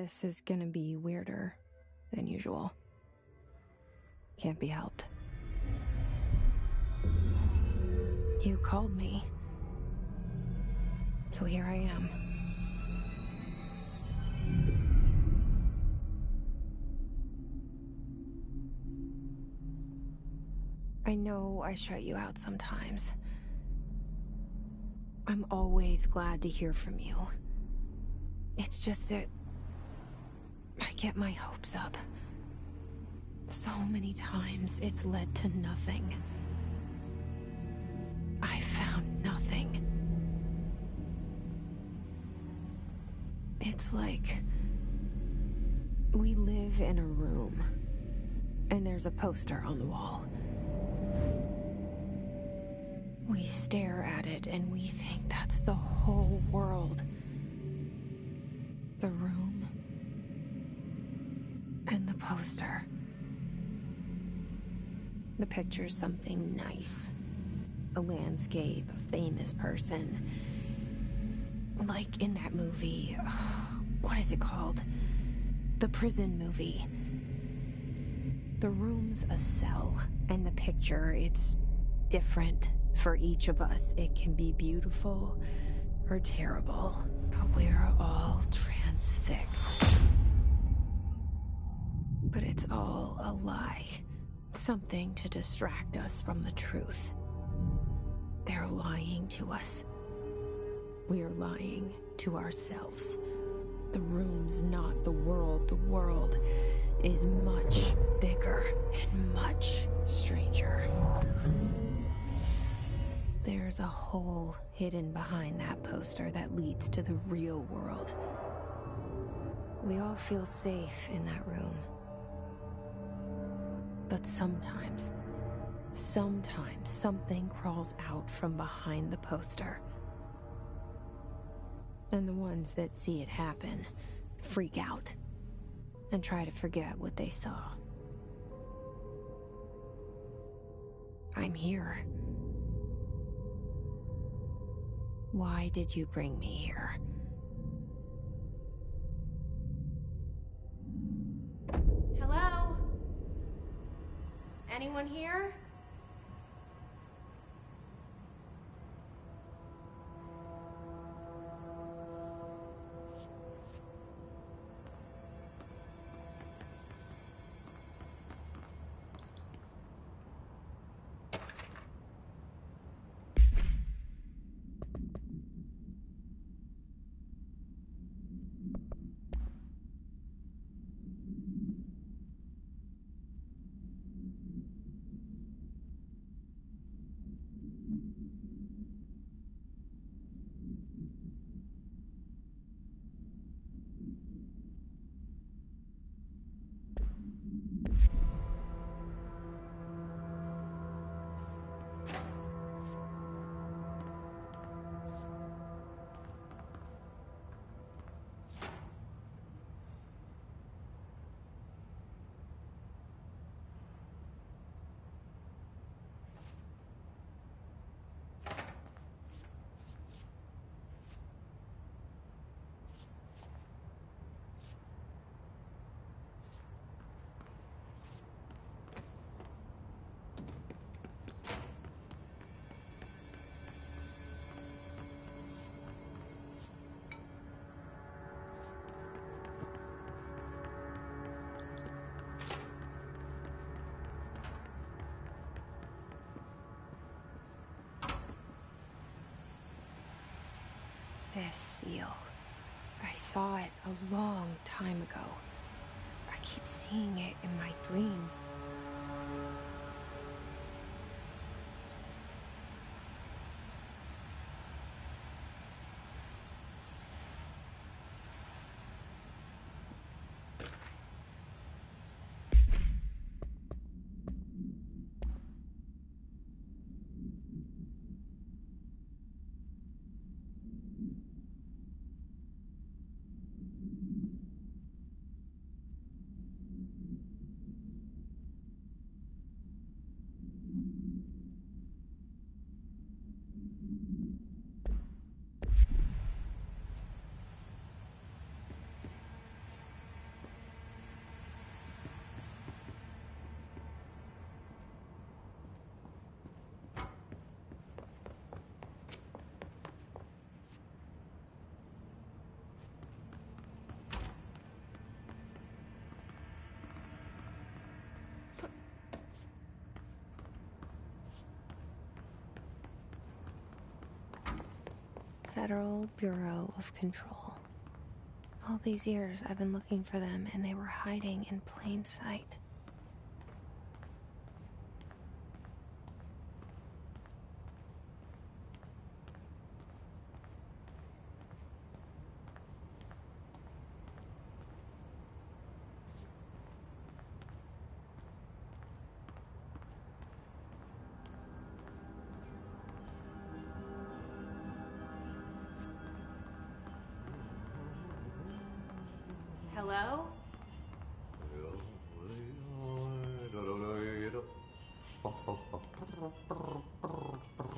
This is gonna be weirder than usual. Can't be helped. You called me. So here I am. I know I shut you out sometimes. I'm always glad to hear from you. It's just that I get my hopes up. So many times it's led to nothing. I found nothing. It's like we live in a room, and there's a poster on the wall. We stare at it and we think that's the whole world. The room and the poster. The picture's something nice. A landscape, a famous person. Like in that movie, what is it called? The prison movie. The room's a cell, and the picture, it's different for each of us. It can be beautiful or terrible, but we're all transfixed. But it's all a lie. Something to distract us from the truth. They're lying to us. We're lying to ourselves. The room's not the world. The world is much bigger and much stranger. There's a hole hidden behind that poster that leads to the real world. We all feel safe in that room. But sometimes something crawls out from behind the poster. And the ones that see it happen freak out and try to forget what they saw. I'm here. Why did you bring me here? Hello? Anyone here? This seal. I saw it a long time ago. I keep seeing it in my dreams. Federal Bureau of Control. All these years I've been looking for them, and they were hiding in plain sight. Hello?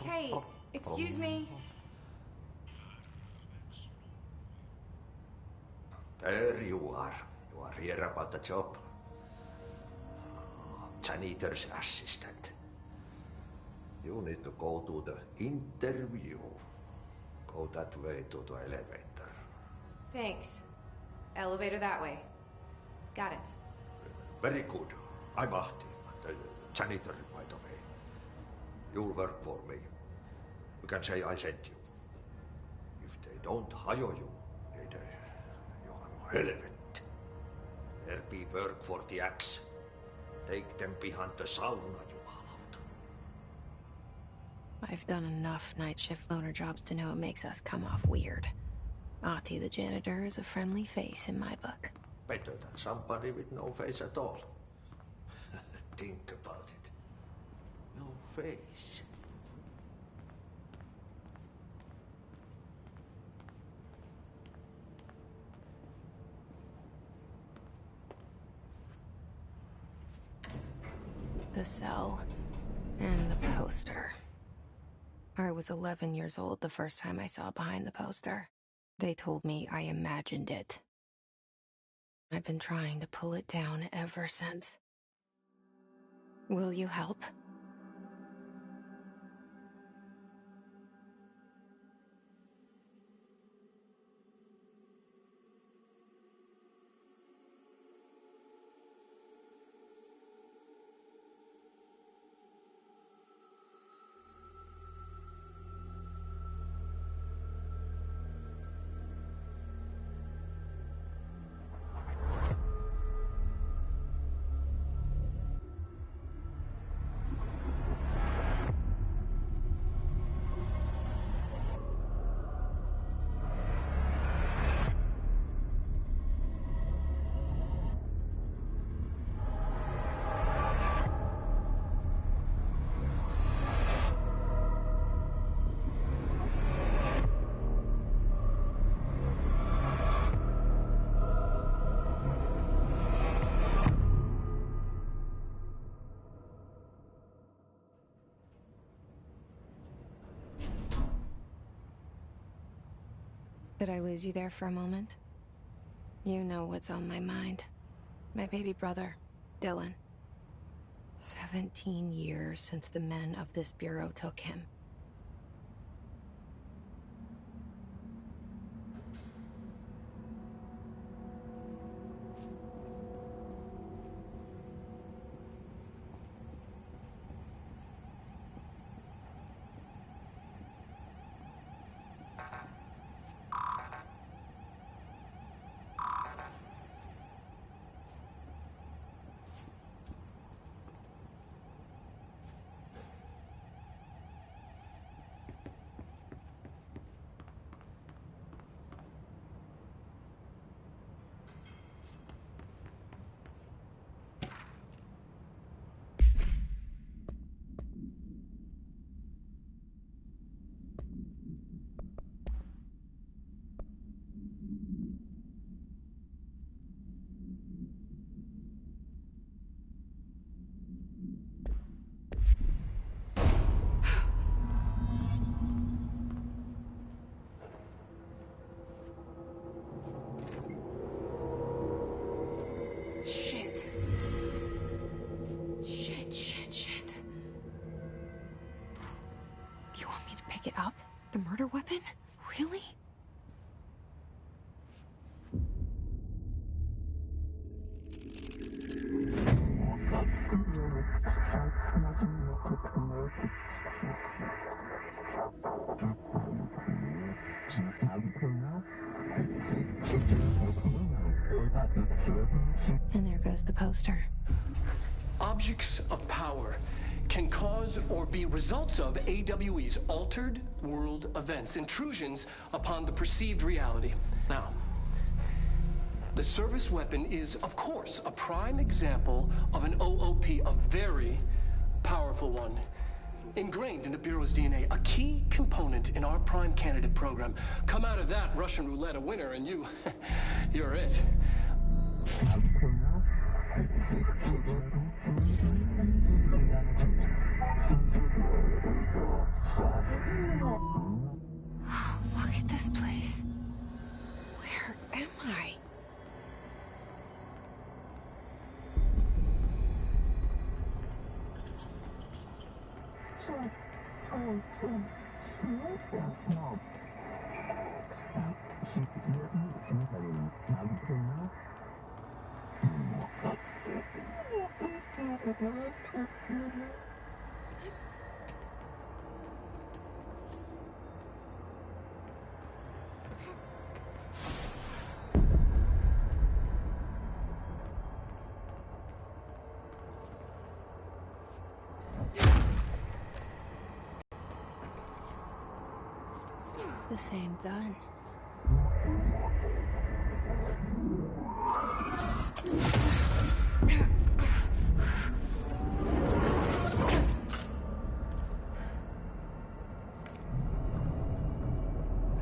Hey, excuse me. There you are. You are here about the job. Janitor's assistant. You need to go to the interview. Go that way to the elevator. Thanks. Elevator that way. Got it. Very good. I'm Ahti, the janitor, by the way. You'll work for me. You can say I sent you. If they don't hire you, you are relevant. There be work for the axe. Take them behind the sauna, you allowed. I've done enough night shift loner jobs to know it makes us come off weird. Ahti the janitor is a friendly face in my book. Better than somebody with no face at all. Think about it. No face. The cell and the poster. I was 11 years old the first time I saw behind the poster. They told me I imagined it. I've been trying to pull it down ever since. Will you help? Did I lose you there for a moment? You know what's on my mind. My baby brother, Dylan. 17 years since the men of this bureau took him. Pick it up? The murder weapon? Really? says the poster. Objects of power can cause or be results of AWE's altered world events, intrusions upon the perceived reality. Now, the service weapon is, of course, a prime example of an OOP, a very powerful one. Ingrained in the Bureau's DNA, a key component in our prime candidate program. Come out of that Russian roulette a winner and you're it. Look at this place. Where am I? The same gun.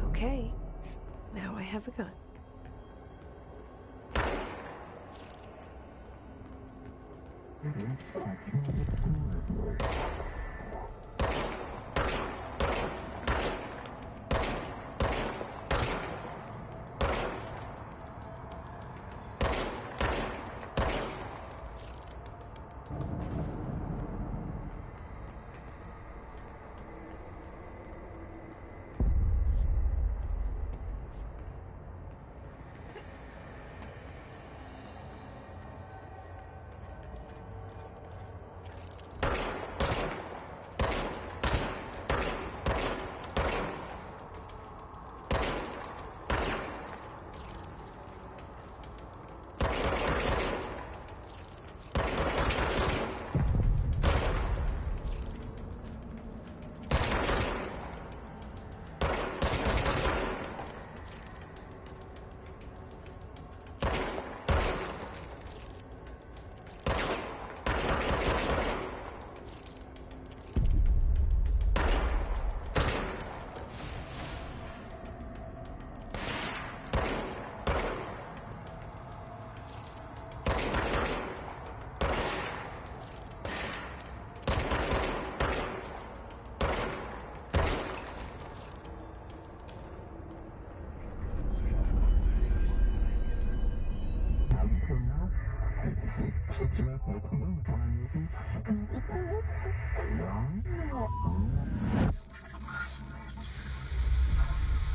Okay, now I have a gun.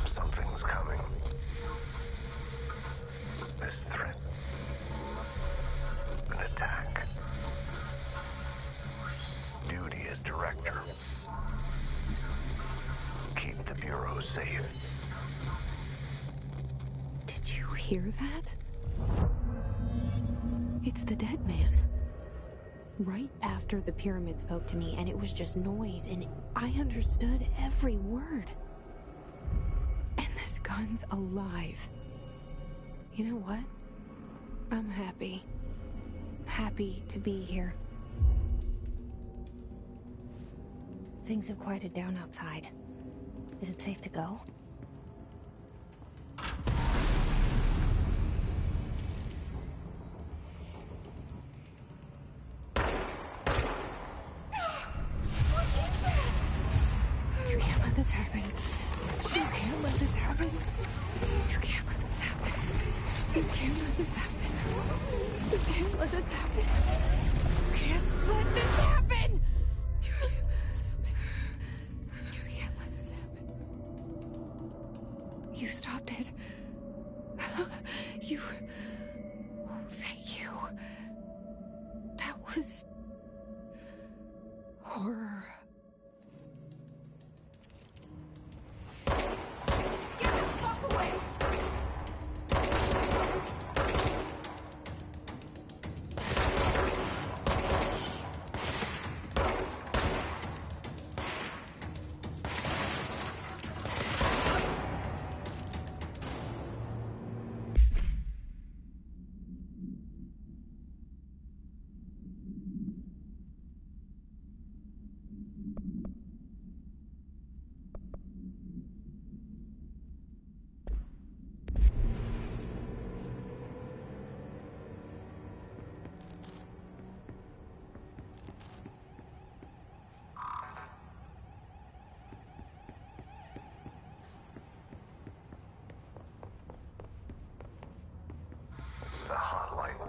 Something's coming. This threat. An attack. Duty as director. Keep the Bureau safe. Did you hear that? It's the dead man. Right after the pyramid spoke to me, and it was just noise, and I understood every word. And this gun's alive. You know what? I'm happy. Happy to be here. Things have quieted down outside. Is it safe to go? You can't let this happen. You can't let this happen. You can't let this happen. You can't let this happen. You can't let this happen. You can't let this happen. You can't let this happen. You can't let this happen. You stopped it. You... Oh, thank you. That was... horror. Get the fuck away! The hotline.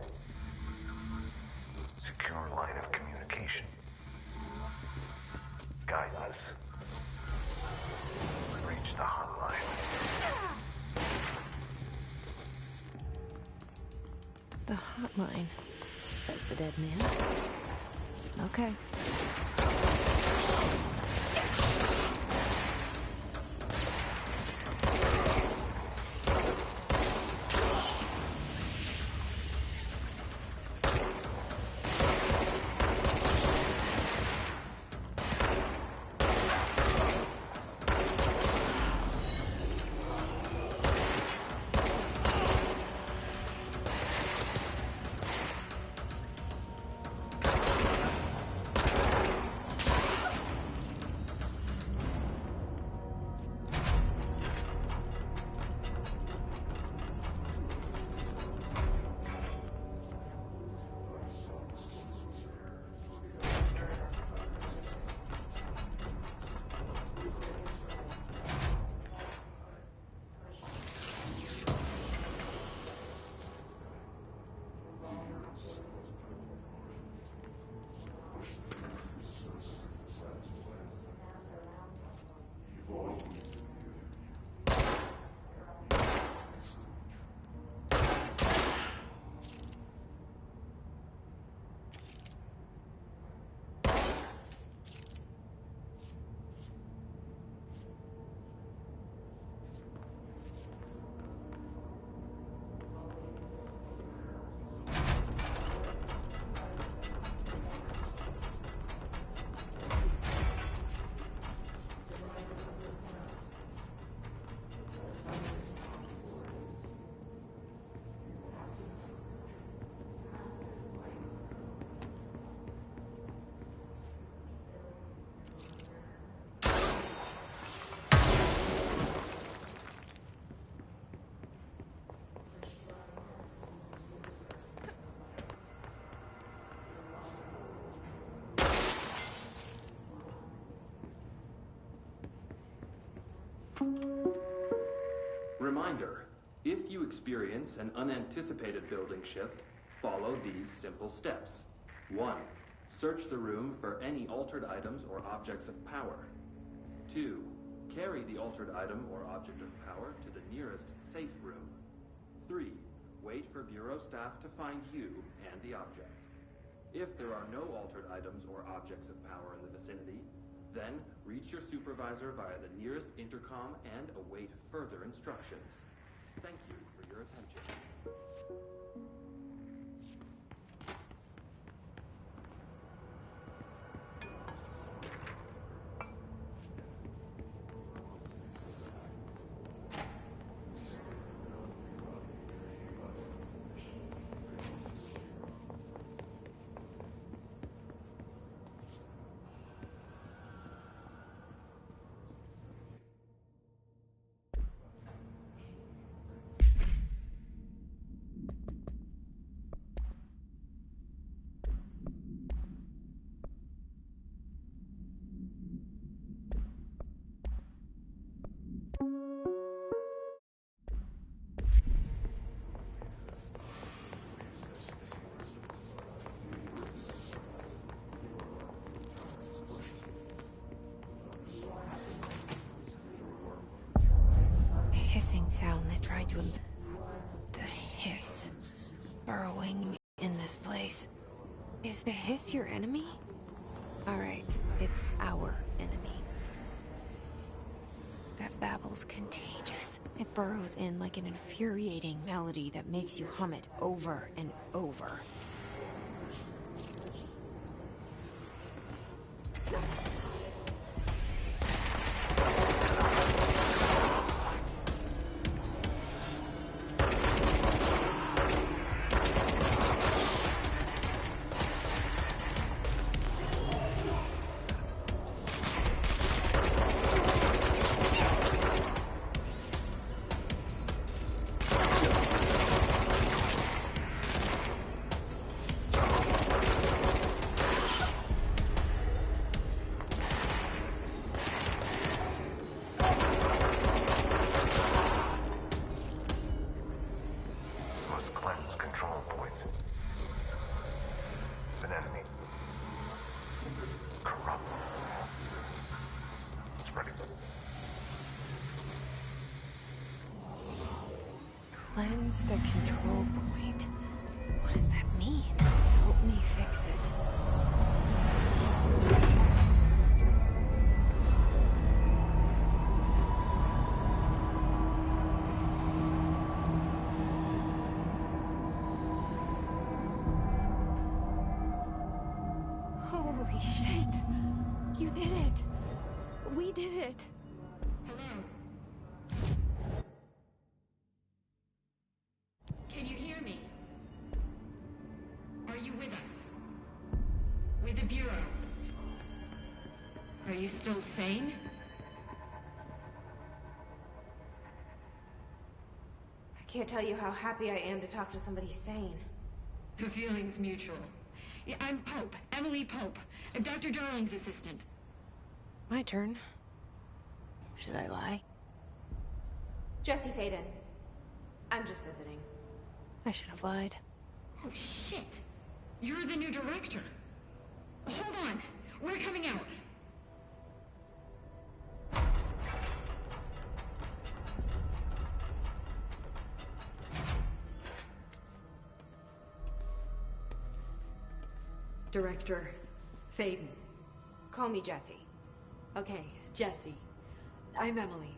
Secure line of communication. Guidance. Reach the hotline. The hotline, says the dead man. Okay. Reminder, if you experience an unanticipated building shift, follow these simple steps. 1. Search the room for any altered items or objects of power. 2. Carry the altered item or object of power to the nearest safe room. 3. Wait for Bureau staff to find you and the object. If there are no altered items or objects of power in the vicinity, then reach your supervisor via the nearest intercom and await further instructions. Thank you for your attention. Hissing sound that tried to... The hiss. Burrowing in this place. Is the hiss your enemy? Alright, it's our enemy. That babble's contagious. It burrows in like an infuriating melody that makes you hum it over and over. Cleanse the control point. What does that mean? Help me fix it. Holy shit! You did it! We did it! Hello? Can you hear me? Are you with us? With the Bureau? Are you still sane? I can't tell you how happy I am to talk to somebody sane. The feeling's mutual. Yeah, I'm Pope, Emily Pope, Dr. Darling's assistant. My turn. Should I lie? Jesse Faden. I'm just visiting. I should have lied. Oh, shit. You're the new director. Hold on. We're coming out. Director Faden. Call me Jesse. Okay, Jesse. I'm Emily.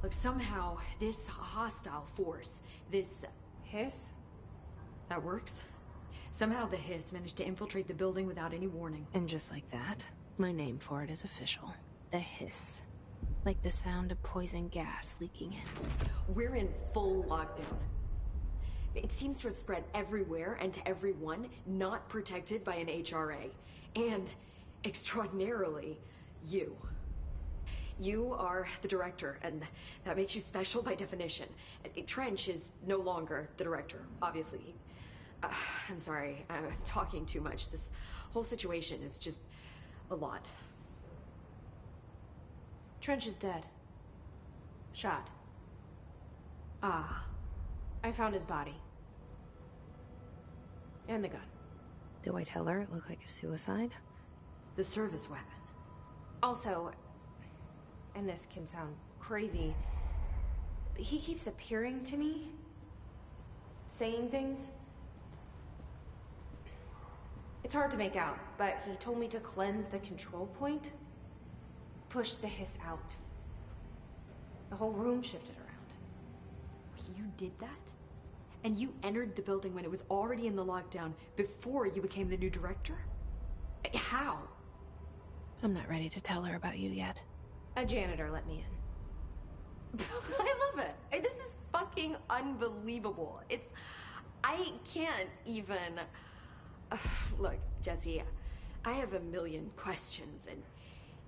Look, somehow this hostile force, this Hiss? that works. Somehow the hiss managed to infiltrate the building without any warning. And just like that, my name for it is official. The hiss. Like the sound of poison gas leaking in. We're in full lockdown. It seems to have spread everywhere and to everyone not protected by an HRA. And, extraordinarily, you. You are the director, and that makes you special by definition. Trench is no longer the director, obviously. I'm sorry, I'm talking too much. This whole situation is just a lot. Trench is dead. Shot. Ah. I found his body. And the gun. Do I tell her it looked like a suicide? The service weapon. Also, and this can sound crazy, but he keeps appearing to me. Saying things. It's hard to make out, but he told me to cleanse the control point. Push the hiss out. The whole room shifted around. You did that? And you entered the building when it was already in the lockdown before you became the new director? How? I'm not ready to tell her about you yet. A janitor let me in. I love it. This is fucking unbelievable. I can't even... Look, Jesse, I have a million questions, and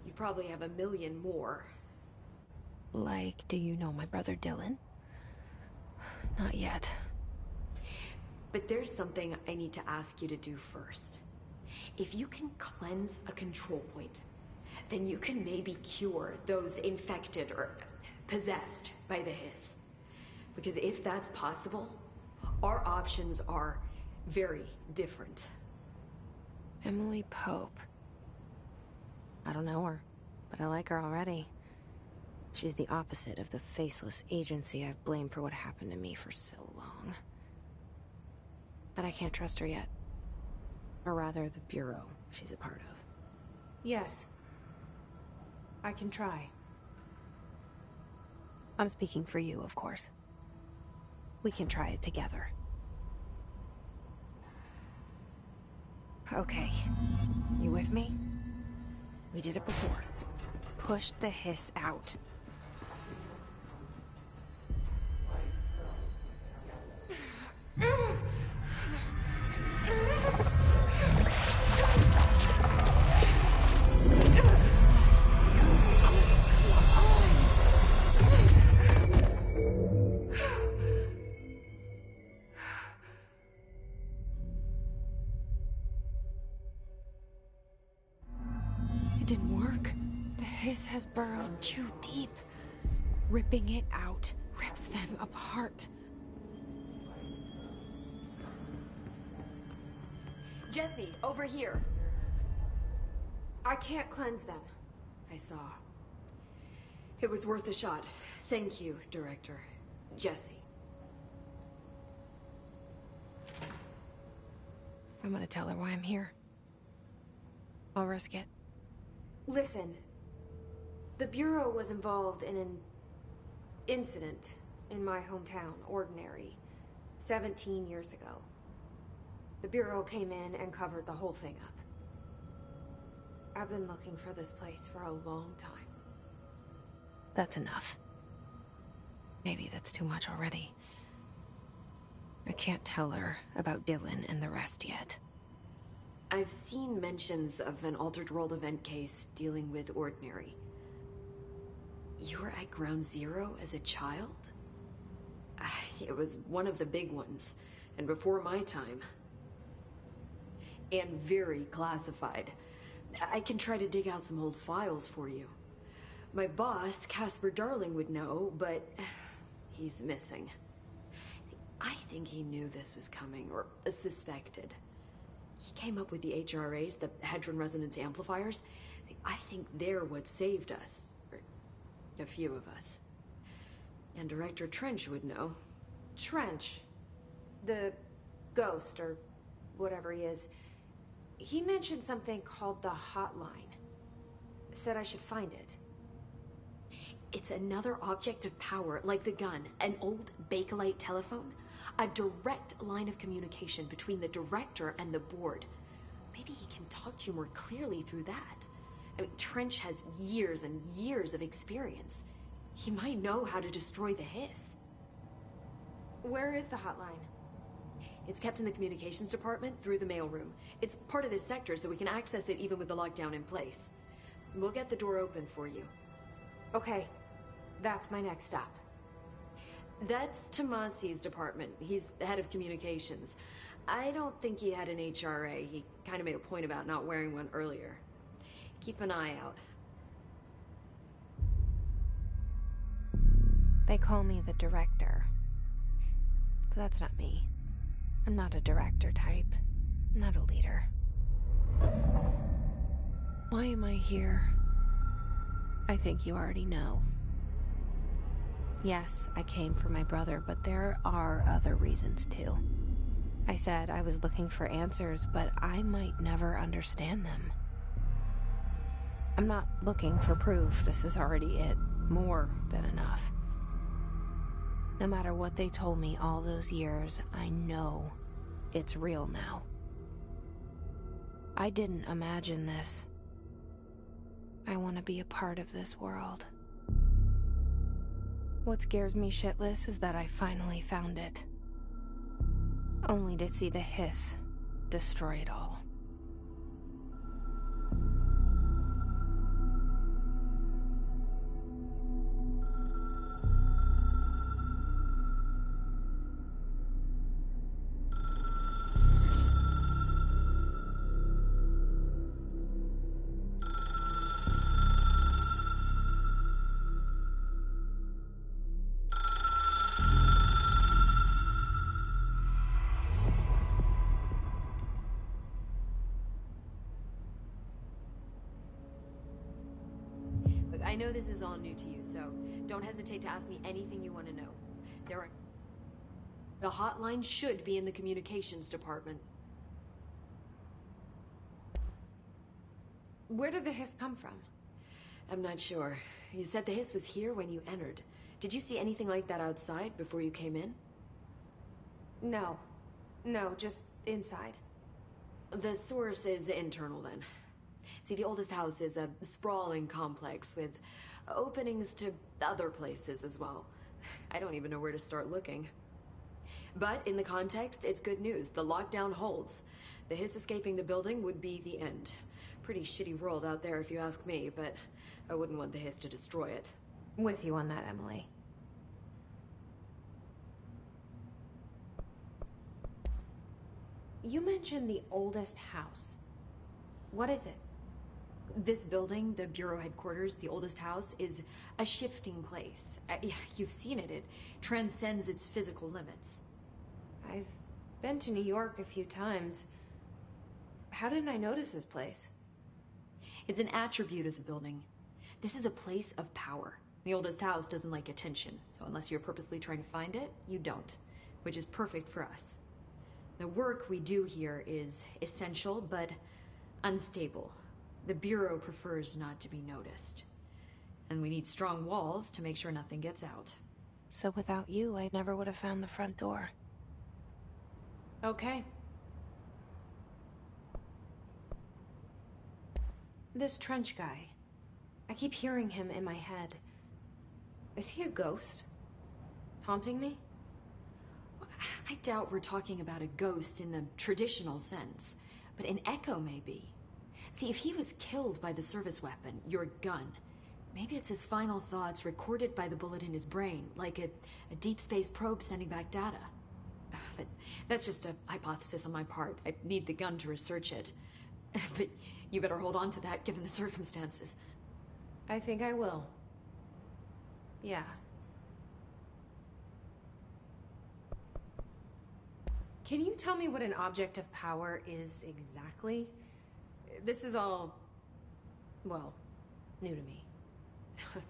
you probably have a million more. Like, do you know my brother Dylan? Not yet. But there's something I need to ask you to do first. If you can cleanse a control point, then you can maybe cure those infected or possessed by the hiss. Because if that's possible, our options are very different. Emily Pope. I don't know her, but I like her already. She's the opposite of the faceless agency I've blamed for what happened to me for so long. But I can't trust her yet. Or rather, the Bureau she's a part of. Yes. I can try. I'm speaking for you, of course. We can try it together. Okay. You with me? We did it before. Push the hiss out. It didn't work. The hiss has burrowed too deep. Ripping it out rips them apart. Jesse, over here. I can't cleanse them. I saw. It was worth a shot. Thank you, Director. Jesse. I'm gonna tell her why I'm here. I'll risk it. Listen, the Bureau was involved in an incident in my hometown, Ordinary, 17 years ago. The Bureau came in and covered the whole thing up. I've been looking for this place for a long time. That's enough. Maybe that's too much already. I can't tell her about Dylan and the rest yet. I've seen mentions of an Altered World event case dealing with Ordinary. You were at Ground Zero as a child? It was one of the big ones, and before my time. And very classified. I can try to dig out some old files for you. My boss, Casper Darling, would know, but he's missing. I think he knew this was coming, or suspected. He came up with the HRAs, the Hadron Resonance Amplifiers. I think they're what saved us. Or a few of us. And Director Trench would know. Trench, the ghost, or whatever he is, he mentioned something called the Hotline. Said I should find it. It's another object of power, like the gun, an old Bakelite telephone. A direct line of communication between the director and the board. Maybe he can talk to you more clearly through that. I mean, Trench has years and years of experience. He might know how to destroy the hiss. Where is the hotline? It's kept in the communications department through the mailroom. It's part of this sector, so we can access it even with the lockdown in place. We'll get the door open for you. Okay, that's my next stop. That's Tomasi's department. He's head of communications. I don't think he had an HRA. He kind of made a point about not wearing one earlier. Keep an eye out. They call me the director. But that's not me. I'm not a director type. I'm not a leader. Why am I here? I think you already know. Yes, I came for my brother, but there are other reasons too. I said I was looking for answers, but I might never understand them. I'm not looking for proof. This is already it. More than enough. No matter what they told me all those years, I know it's real now. I didn't imagine this. I want to be a part of this world. What scares me shitless is that I finally found it. Only to see the hiss destroy it all. I know this is all new to you, so don't hesitate to ask me anything you want to know. The hotline should be in the communications department. Where did the hiss come from? I'm not sure. You said the hiss was here when you entered. Did you see anything like that outside before you came in? No. No, just inside. The source is internal then. See, the oldest house is a sprawling complex with openings to other places as well. I don't even know where to start looking. But in the context, it's good news. The lockdown holds. The hiss escaping the building would be the end. Pretty shitty world out there if you ask me, but I wouldn't want the hiss to destroy it. With you on that, Emily. You mentioned the oldest house. What is it? This building, the Bureau headquarters, the oldest house, is a shifting place. You've seen it. It transcends its physical limits. I've been to New York a few times. How didn't I notice this place? It's an attribute of the building. This is a place of power. The oldest house doesn't like attention, so unless you're purposely trying to find it, you don't, which is perfect for us. The work we do here is essential, but unstable. The Bureau prefers not to be noticed. And we need strong walls to make sure nothing gets out. So without you, I never would have found the front door. Okay. This Trench guy. I keep hearing him in my head. Is he a ghost? Haunting me? I doubt we're talking about a ghost in the traditional sense, but an echo maybe. See, if he was killed by the service weapon, your gun, maybe it's his final thoughts recorded by the bullet in his brain, like a deep space probe sending back data. But that's just a hypothesis on my part. I need the gun to research it. But you better hold on to that given the circumstances. I think I will. Yeah. Can you tell me what an object of power is exactly? This is all, well, new to me.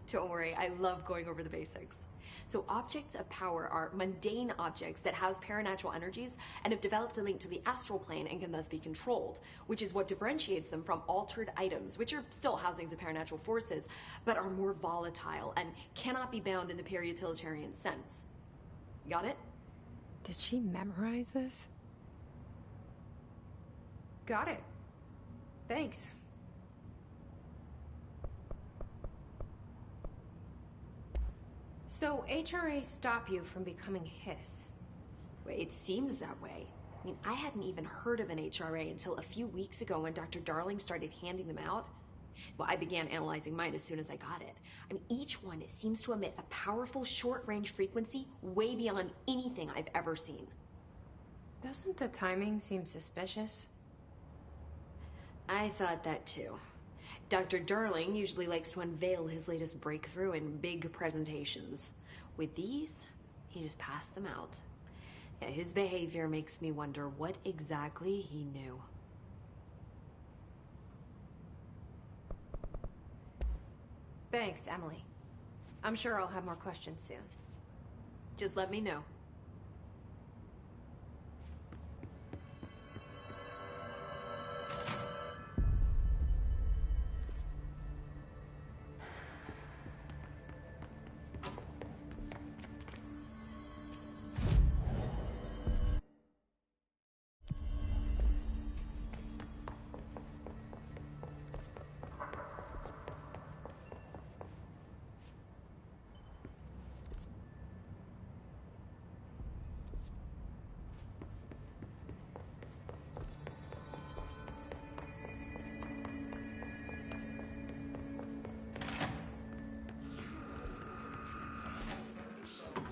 Don't worry, I love going over the basics. So objects of power are mundane objects that house paranatural energies and have developed a link to the astral plane and can thus be controlled, which is what differentiates them from altered items, which are still housings of paranatural forces, but are more volatile and cannot be bound in the pure utilitarian sense. Got it? Did she memorize this? Got it. Thanks. So HRA stop you from becoming Hiss? Well, it seems that way. I mean, I hadn't even heard of an HRA until a few weeks ago when Dr. Darling started handing them out. Well, I began analyzing mine as soon as I got it. I mean, each one seems to emit a powerful short-range frequency way beyond anything I've ever seen. Doesn't the timing seem suspicious? I thought that too. Dr. Darling usually likes to unveil his latest breakthrough in big presentations. With these, he just passed them out. Yeah, his behavior makes me wonder what exactly he knew. Thanks, Emily. I'm sure I'll have more questions soon. Just let me know.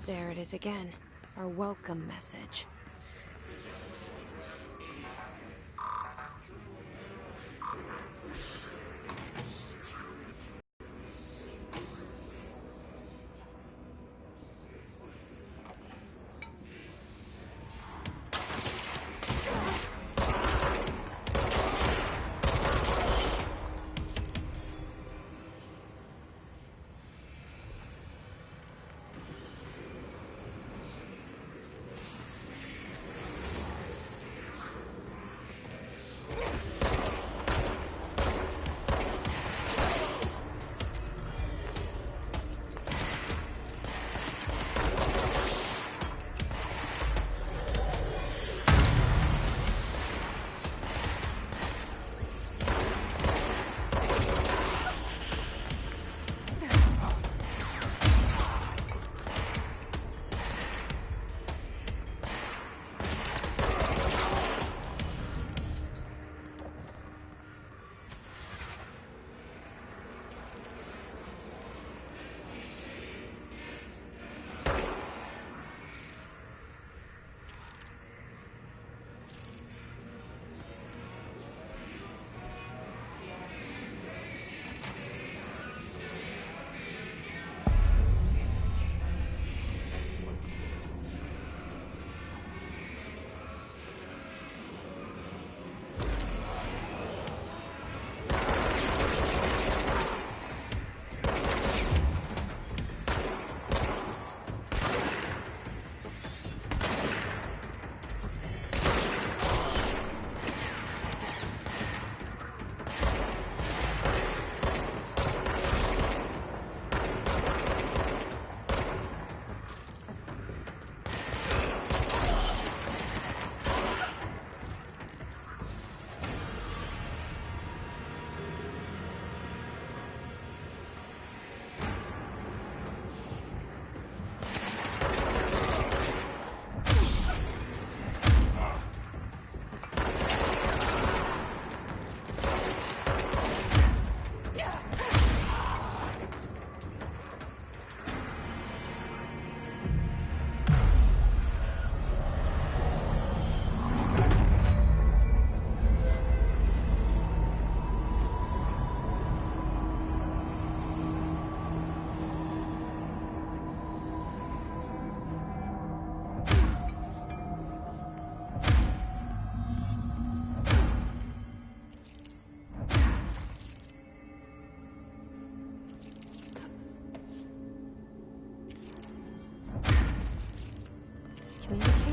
There it is again. Our welcome message.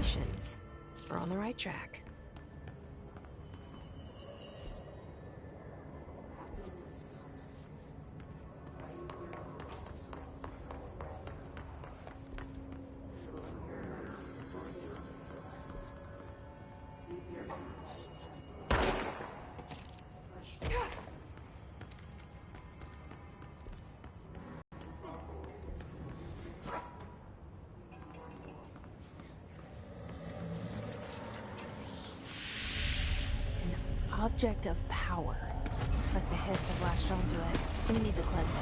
Congratulations. We're on the right track. Object of power. Looks like the hiss has latched onto it. We need to cleanse it.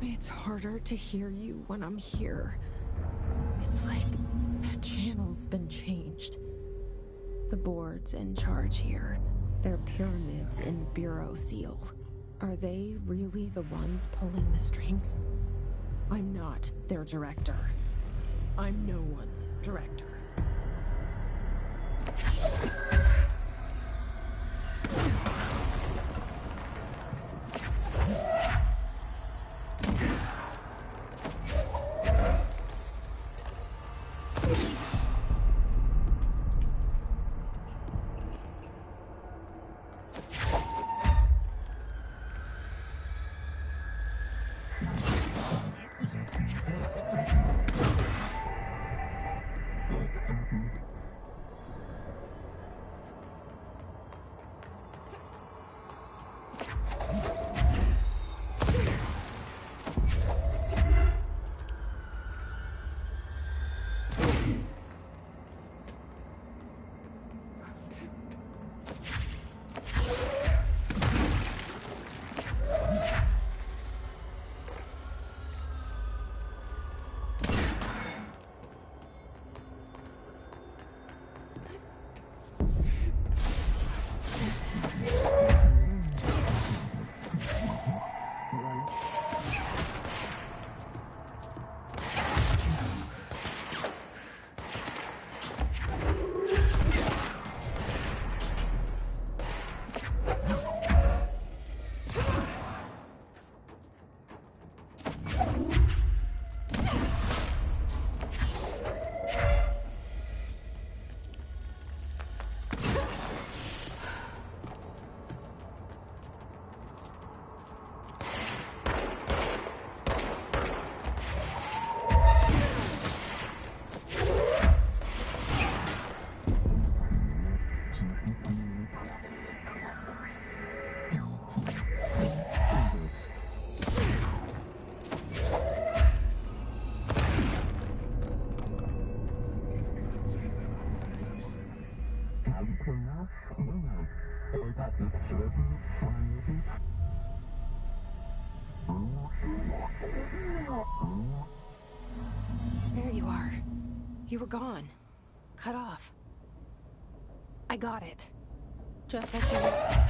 It's harder to hear you when I'm here. It's like the channel's been changed. The board's in charge here. They're pyramids in Bureau Seal. Are they really the ones pulling the strings? I'm not their director. I'm no one's director. There you are. You were gone. Cut off. I got it. Just like you were.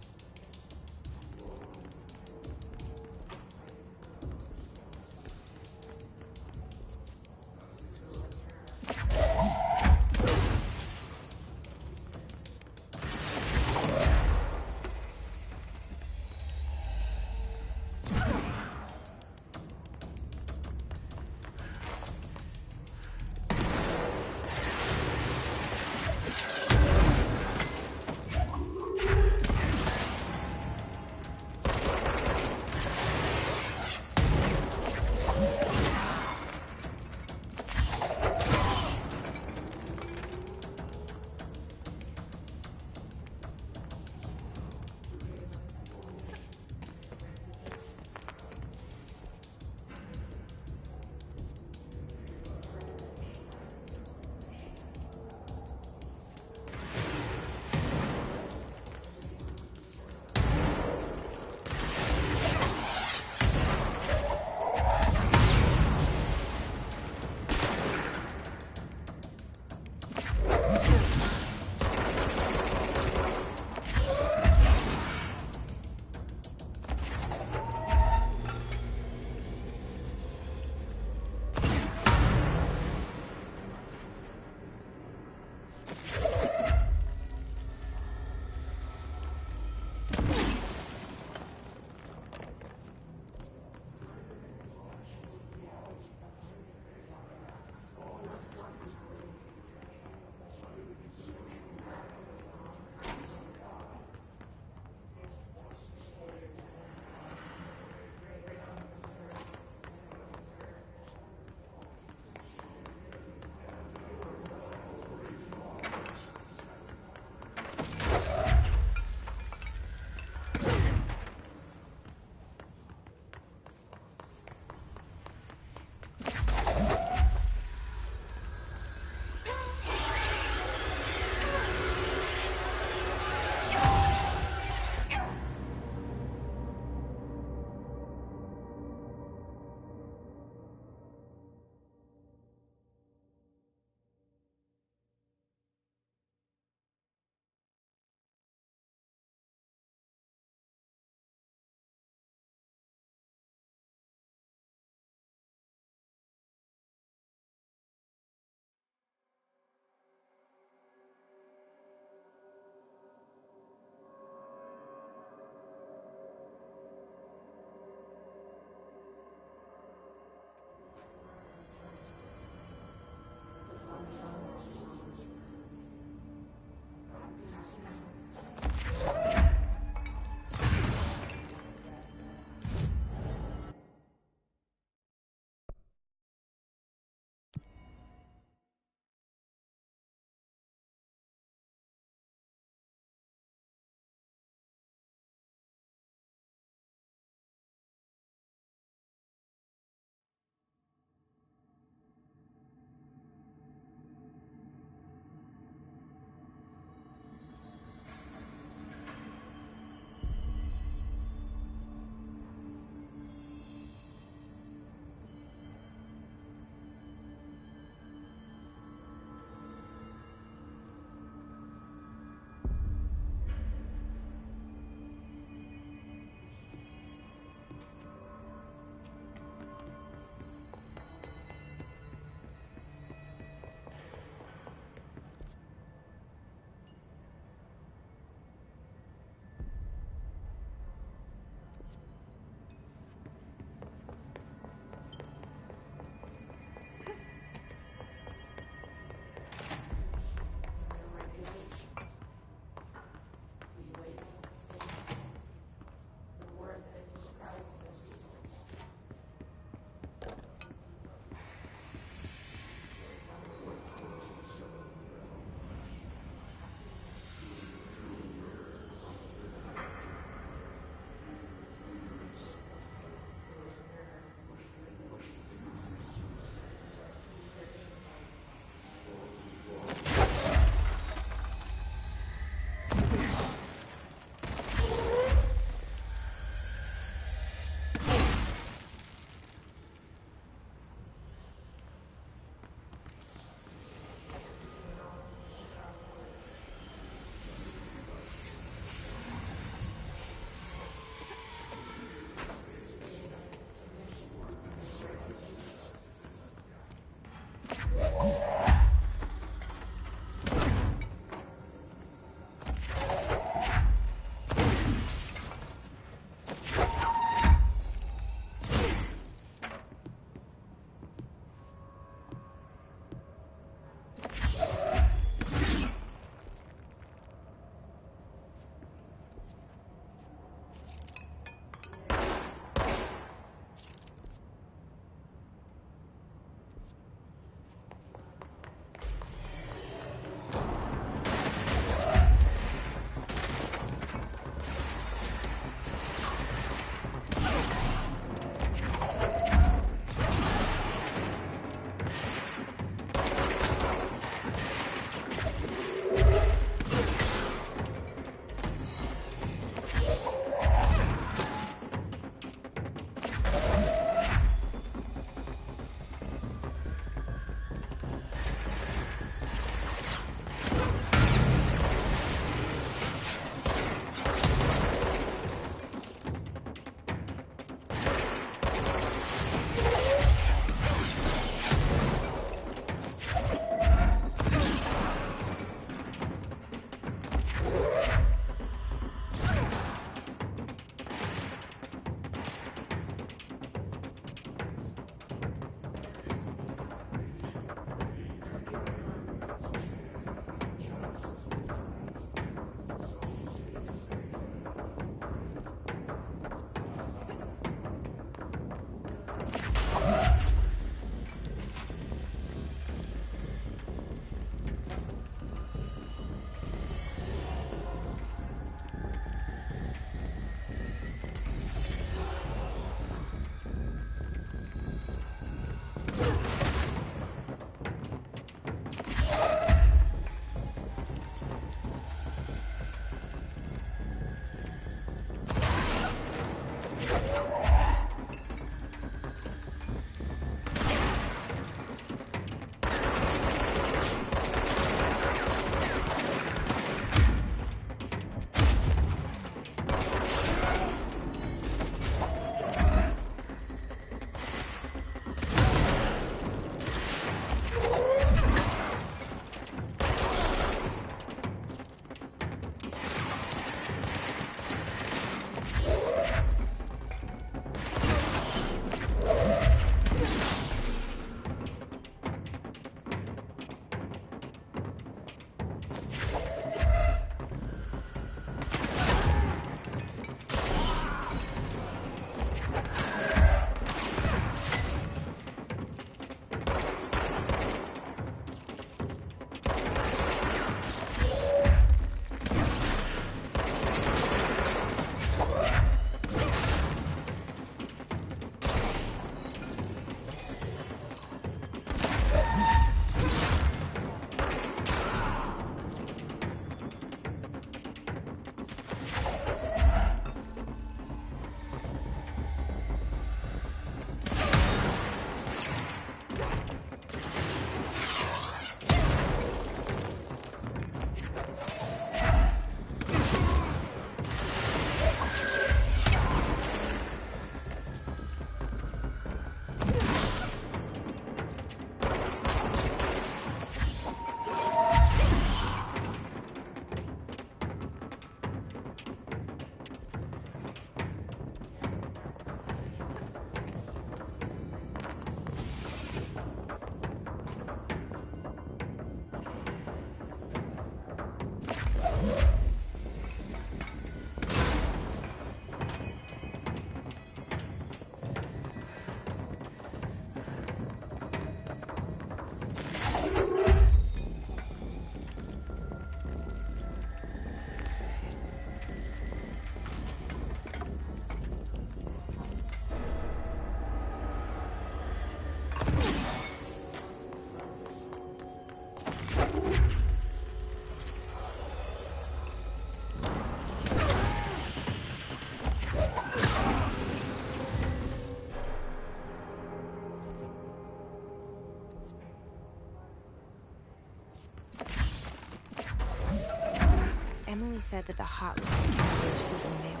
Emily said that the hotline could through the mail.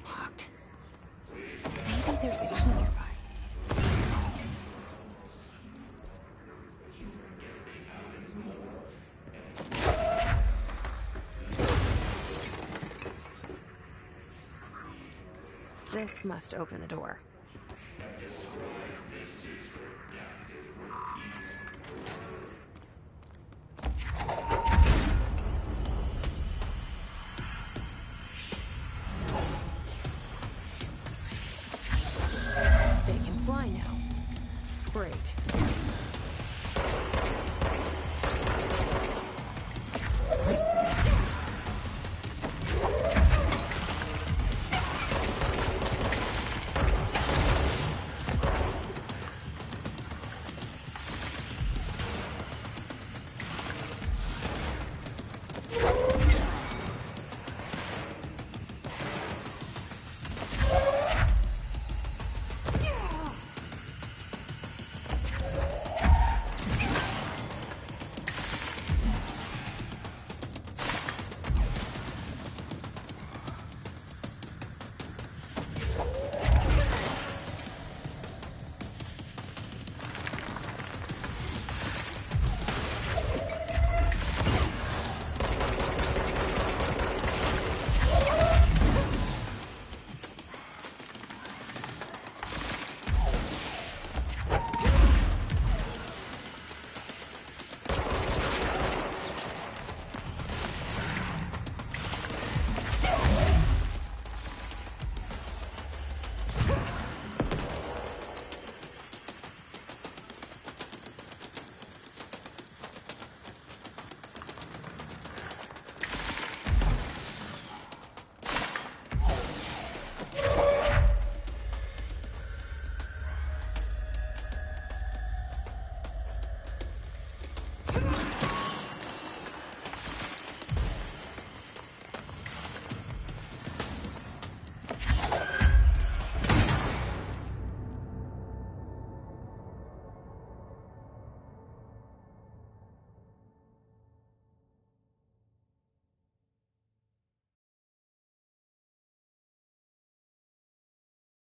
Locked. Maybe there's a key nearby. This must open the door.